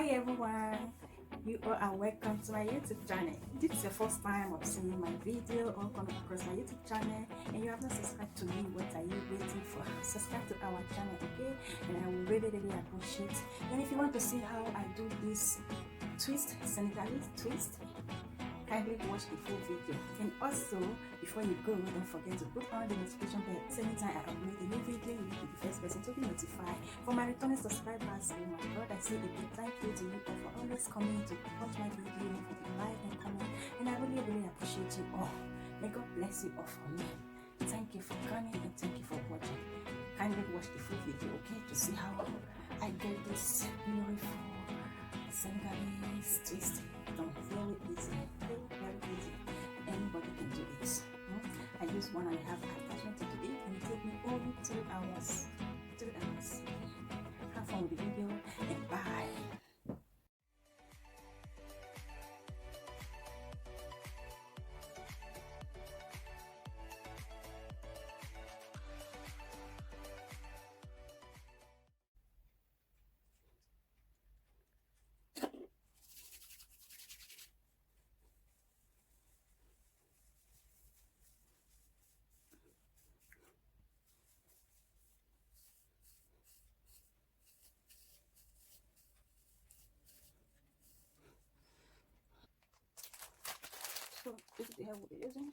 Hi everyone, you all are welcome to my YouTube channel. If this is your first time of seeing my video or coming across my YouTube channel and you have not subscribed to me, what are you waiting for? Subscribe to our channel, okay? And I will really appreciate. And if you want to see how I do this twist, Senegalese twist, kindly watch the full video. And also, before you go, don't forget to put on the notification bell so anytime I upload a new video, you will be the first person to be notified. For my returning subscribers, oh my god, I say a big thank you to you all for always coming to watch my video, for the like and comment, and I really appreciate you all. May God bless you all for me. Thank you for coming and thank you for watching. Kindly watch the full video, okay, to see how I get this beautiful Senegalese twist done. Very easy, very easy. Anybody can do it. I use 1.5 attachment to do it, and it took me only 2 hours. 2 hours. Have fun with the video and bye. So this is the hair we're using.